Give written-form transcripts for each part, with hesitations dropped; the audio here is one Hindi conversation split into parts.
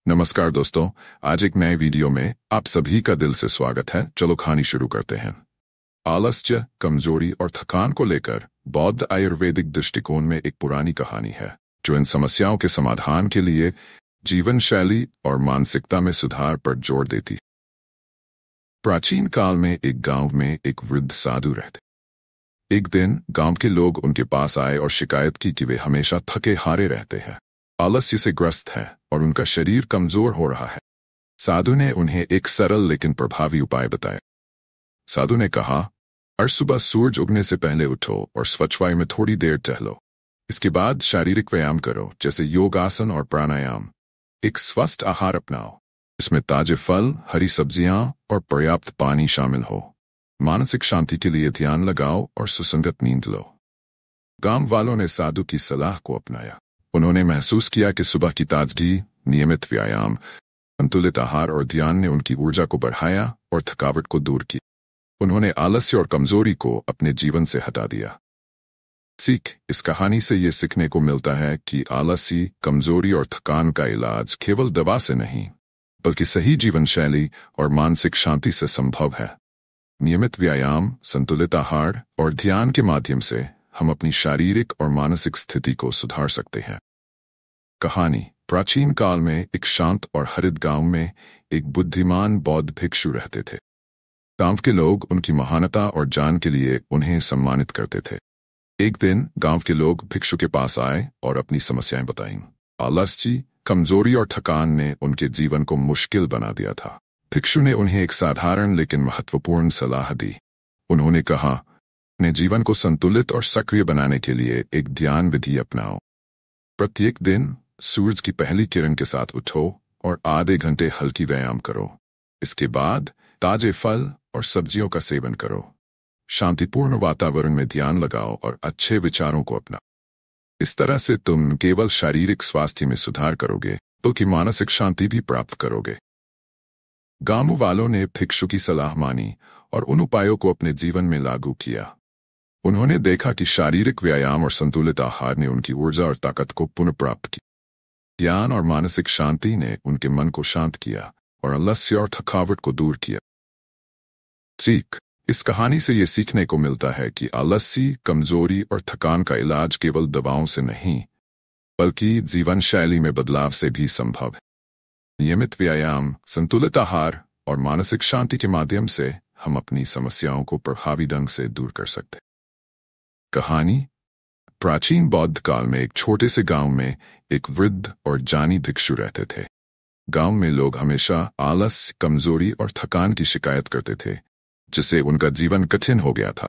नमस्कार दोस्तों, आज एक नए वीडियो में आप सभी का दिल से स्वागत है। चलो कहानी शुरू करते हैं। आलस्य, कमजोरी और थकान को लेकर बौद्ध आयुर्वेदिक दृष्टिकोण में एक पुरानी कहानी है जो इन समस्याओं के समाधान के लिए जीवन शैली और मानसिकता में सुधार पर जोर देती। प्राचीन काल में एक गांव में एक वृद्ध साधु रहते। एक दिन गांव के लोग उनके पास आए और शिकायत की कि वे हमेशा थके हारे रहते हैं, आलस्य से ग्रस्त है और उनका शरीर कमजोर हो रहा है। साधु ने उन्हें एक सरल लेकिन प्रभावी उपाय बताया। साधु ने कहा, हर सुबह सूरज उगने से पहले उठो और स्वच्छ वायु में थोड़ी देर टहलो। इसके बाद शारीरिक व्यायाम करो, जैसे योगासन और प्राणायाम। एक स्वस्थ आहार अपनाओ, इसमें ताजे फल, हरी सब्जियां और पर्याप्त पानी शामिल हो। मानसिक शांति के लिए ध्यान लगाओ और सुसंगत नींद लो। गांव वालों ने साधु की सलाह को अपनाया। उन्होंने महसूस किया कि सुबह की ताजगी, नियमित व्यायाम, संतुलित आहार और ध्यान ने उनकी ऊर्जा को बढ़ाया और थकावट को दूर की। उन्होंने आलस्य और कमजोरी को अपने जीवन से हटा दिया। सीख, इस कहानी से ये सीखने को मिलता है कि आलस्य, कमजोरी और थकान का इलाज केवल दवा से नहीं, बल्कि सही जीवन शैली और मानसिक शांति से संभव है। नियमित व्यायाम, संतुलित आहार और ध्यान के माध्यम से हम अपनी शारीरिक और मानसिक स्थिति को सुधार सकते हैं। कहानी, प्राचीन काल में एक शांत और हरित गांव में एक बुद्धिमान बौद्ध भिक्षु रहते थे। गांव के लोग उनकी महानता और ज्ञान के लिए उन्हें सम्मानित करते थे। एक दिन गांव के लोग भिक्षु के पास आए और अपनी समस्याएं बताईं। आलस्य, कमजोरी और थकान ने उनके जीवन को मुश्किल बना दिया था। भिक्षु ने उन्हें एक साधारण लेकिन महत्वपूर्ण सलाह दी। उन्होंने कहा, अपने जीवन को संतुलित और सक्रिय बनाने के लिए एक ध्यान विधि अपनाओ। प्रत्येक दिन सूरज की पहली किरण के साथ उठो और आधे घंटे हल्की व्यायाम करो। इसके बाद ताजे फल और सब्जियों का सेवन करो। शांतिपूर्ण वातावरण में ध्यान लगाओ और अच्छे विचारों को अपनाओ। इस तरह से तुम केवल शारीरिक स्वास्थ्य में सुधार करोगे, बल्कि मानसिक शांति भी प्राप्त करोगे। गांव वालों ने भिक्षु की सलाह मानी और उन उपायों को अपने जीवन में लागू किया। उन्होंने देखा कि शारीरिक व्यायाम और संतुलित आहार ने उनकी ऊर्जा और ताकत को पुनः प्राप्त किया। ज्ञान और मानसिक शांति ने उनके मन को शांत किया और आलस्य और थकावट को दूर किया। सीख, इस कहानी से ये सीखने को मिलता है कि आलस्य, कमजोरी और थकान का इलाज केवल दवाओं से नहीं, बल्कि जीवन शैली में बदलाव से भी संभव है। नियमित व्यायाम, संतुलित आहार और मानसिक शांति के माध्यम से हम अपनी समस्याओं को प्रभावी ढंग से दूर कर सकते हैं। कहानी, प्राचीन बौद्ध काल में एक छोटे से गांव में एक वृद्ध और ज्ञानी भिक्षु रहते थे। गांव में लोग हमेशा आलस, कमजोरी और थकान की शिकायत करते थे, जिससे उनका जीवन कठिन हो गया था।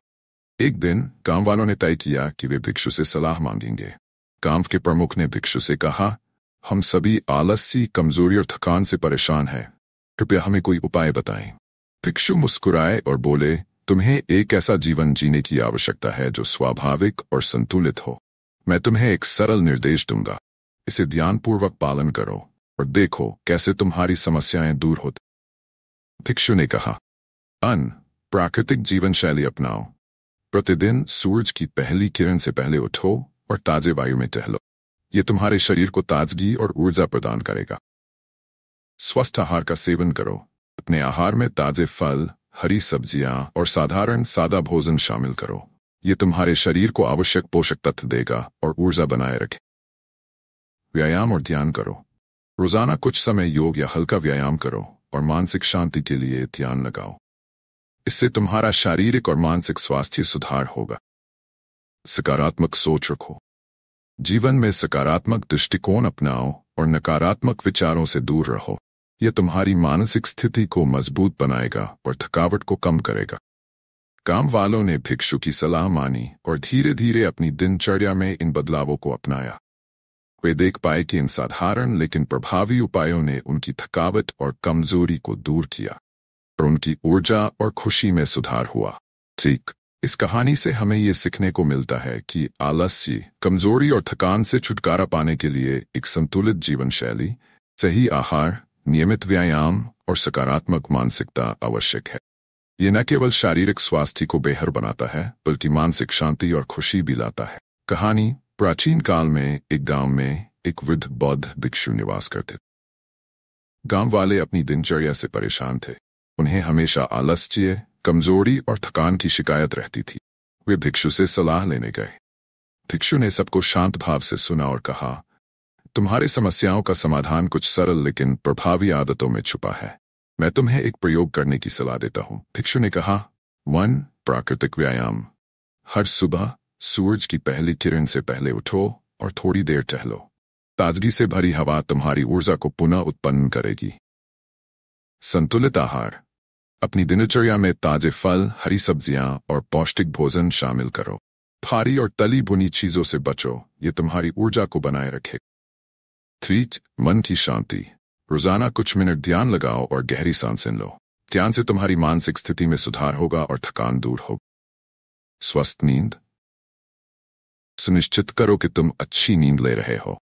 एक दिन गांव वालों ने तय किया कि वे भिक्षु से सलाह मांगेंगे। गांव के प्रमुख ने भिक्षु से कहा, हम सभी आलस्य, कमजोरी और थकान से परेशान हैं, कृपया हमें कोई उपाय बताएं। भिक्षु मुस्कुराए और बोले, तुम्हें एक ऐसा जीवन जीने की आवश्यकता है जो स्वाभाविक और संतुलित हो। मैं तुम्हें एक सरल निर्देश दूंगा, इसे ध्यानपूर्वक पालन करो और देखो कैसे तुम्हारी समस्याएं दूर होती। भिक्षु ने कहा, प्राकृतिक जीवन शैली अपनाओ। प्रतिदिन सूरज की पहली किरण से पहले उठो और ताजे वायु में टहलो। ये तुम्हारे शरीर को ताजगी और ऊर्जा प्रदान करेगा। स्वस्थ आहार का सेवन करो। अपने आहार में ताजे फल, हरी सब्जियां और सादा भोजन शामिल करो। ये तुम्हारे शरीर को आवश्यक पोषक तत्व देगा और ऊर्जा बनाए रखे। व्यायाम और ध्यान करो। रोजाना कुछ समय योग या हल्का व्यायाम करो और मानसिक शांति के लिए ध्यान लगाओ। इससे तुम्हारा शारीरिक और मानसिक स्वास्थ्य सुधार होगा। सकारात्मक सोच रखो। जीवन में सकारात्मक दृष्टिकोण अपनाओ और नकारात्मक विचारों से दूर रहो। यह तुम्हारी मानसिक स्थिति को मजबूत बनाएगा और थकावट को कम करेगा। गांव वालों ने भिक्षु की सलाह मानी और धीरे धीरे अपनी दिनचर्या में इन बदलावों को अपनाया। वे देख पाए कि इन साधारण लेकिन प्रभावी उपायों ने उनकी थकावट और कमजोरी को दूर किया और उनकी ऊर्जा और खुशी में सुधार हुआ। सीख, इस कहानी से हमें ये सीखने को मिलता है कि आलस्य, कमजोरी और थकान से छुटकारा पाने के लिए एक संतुलित जीवन शैली, सही आहार, नियमित व्यायाम और सकारात्मक मानसिकता आवश्यक है। ये न केवल शारीरिक स्वास्थ्य को बेहतर बनाता है, बल्कि मानसिक शांति और खुशी भी लाता है। कहानी, प्राचीन काल में एक गांव में एक वृद्ध बौद्ध भिक्षु निवास करते थे। गांव वाले अपनी दिनचर्या से परेशान थे। उन्हें हमेशा आलस्य, कमजोरी और थकान की शिकायत रहती थी। वे भिक्षु से सलाह लेने गए। भिक्षु ने सबको शांत भाव से सुना और कहा, तुम्हारी समस्याओं का समाधान कुछ सरल लेकिन प्रभावी आदतों में छुपा है। मैं तुम्हें एक प्रयोग करने की सलाह देता हूं। भिक्षु ने कहा, 1. प्राकृतिक व्यायाम। हर सुबह सूरज की पहली किरण से पहले उठो और थोड़ी देर टहलो। ताजगी से भरी हवा तुम्हारी ऊर्जा को पुनः उत्पन्न करेगी। संतुलित आहार। अपनी दिनचर्या में ताजे फल, हरी सब्जियां और पौष्टिक भोजन शामिल करो। भारी और तली भुनी चीजों से बचो, ये तुम्हारी ऊर्जा को बनाए रखे। 3. मन की शांति। रोजाना कुछ मिनट ध्यान लगाओ और गहरी सांसें लो। ध्यान से तुम्हारी मानसिक स्थिति में सुधार होगा और थकान दूर होगी। स्वस्थ नींद। सुनिश्चित करो कि तुम अच्छी नींद ले रहे हो।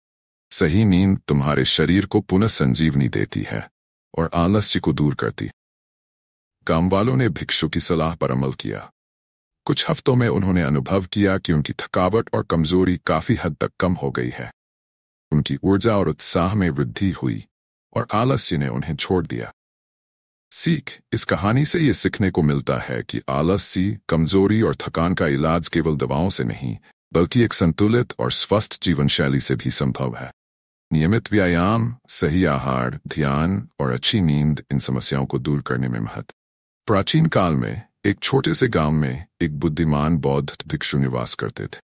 सही नींद तुम्हारे शरीर को पुनः संजीवनी देती है और आलस्य को दूर करती। गांव वालों ने भिक्षु की सलाह पर अमल किया। कुछ हफ्तों में उन्होंने अनुभव किया कि उनकी थकावट और कमजोरी काफी हद तक कम हो गई है। उनकी ऊर्जा और उत्साह में वृद्धि हुई और आलस्य ने उन्हें छोड़ दिया। सीख। इस कहानी से ये सीखने को मिलता है कि आलस्य, कमजोरी और थकान का इलाज केवल दवाओं से नहीं, बल्कि एक संतुलित और स्वस्थ जीवन शैली से भी संभव है। नियमित व्यायाम, सही आहार, ध्यान और अच्छी नींद इन समस्याओं को दूर करने में महत्व। प्राचीन काल में एक छोटे से गांव में एक बुद्धिमान बौद्ध भिक्षु निवास करते थे।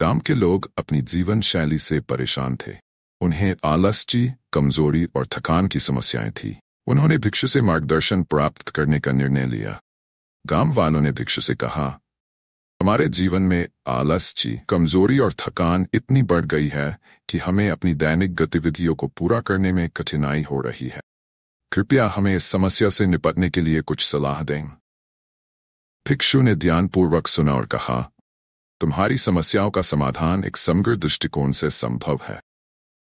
गांव के लोग अपनी जीवन शैली से परेशान थे। उन्हें आलस्य, कमजोरी और थकान की समस्याएं थी। उन्होंने भिक्षु से मार्गदर्शन प्राप्त करने का निर्णय लिया। गांव वालों ने भिक्षु से कहा, हमारे जीवन में आलस्य, कमजोरी और थकान इतनी बढ़ गई है कि हमें अपनी दैनिक गतिविधियों को पूरा करने में कठिनाई हो रही है। कृपया हमें इस समस्या से निपटने के लिए कुछ सलाह दें। भिक्षु ने ध्यानपूर्वक सुना और कहा, तुम्हारी समस्याओं का समाधान एक समग्र दृष्टिकोण से संभव है।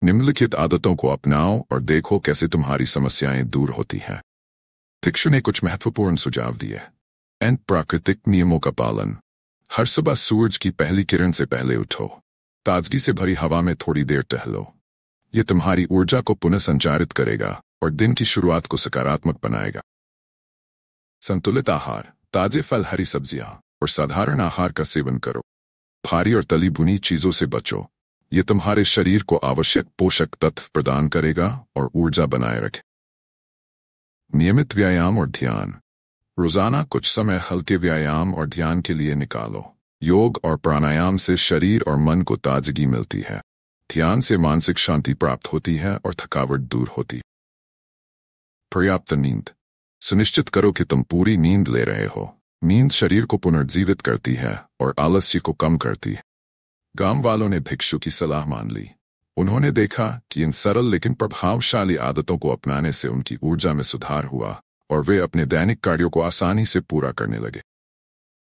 निम्नलिखित आदतों को अपनाओ और देखो कैसे तुम्हारी समस्याएं दूर होती हैं। भिक्षु ने कुछ महत्वपूर्ण सुझाव दिए। प्राकृतिक नियमों का पालन। हर सुबह सूरज की पहली किरण से पहले उठो। ताजगी से भरी हवा में थोड़ी देर टहलो। ये तुम्हारी ऊर्जा को पुनः संचारित करेगा और दिन की शुरुआत को सकारात्मक बनाएगा। संतुलित आहार। ताजे फल, हरी सब्जियां और साधारण आहार का सेवन करो। भारी और तली भुनी चीजों से बचो। ये तुम्हारे शरीर को आवश्यक पोषक तत्व प्रदान करेगा और ऊर्जा बनाए रखे। नियमित व्यायाम और ध्यान। रोजाना कुछ समय हल्के व्यायाम और ध्यान के लिए निकालो। योग और प्राणायाम से शरीर और मन को ताजगी मिलती है। ध्यान से मानसिक शांति प्राप्त होती है और थकावट दूर होती है। पर्याप्त नींद। सुनिश्चित करो कि तुम पूरी नींद ले रहे हो। नींद शरीर को पुनर्जीवित करती है और आलस्य को कम करती है। गांव वालों ने भिक्षु की सलाह मान ली। उन्होंने देखा कि इन सरल लेकिन प्रभावशाली आदतों को अपनाने से उनकी ऊर्जा में सुधार हुआ और वे अपने दैनिक कार्यों को आसानी से पूरा करने लगे।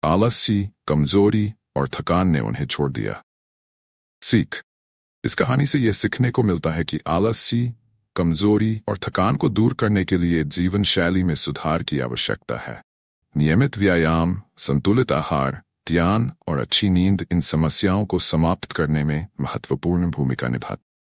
आलस्य, कमजोरी और थकान ने उन्हें छोड़ दिया। सीख। इस कहानी से यह सीखने को मिलता है कि आलस्य, कमजोरी और थकान को दूर करने के लिए जीवन शैली में सुधार की आवश्यकता है। नियमित व्यायाम, संतुलित आहार, ध्यान और अच्छी नींद इन समस्याओं को समाप्त करने में महत्वपूर्ण भूमिका निभाते हैं।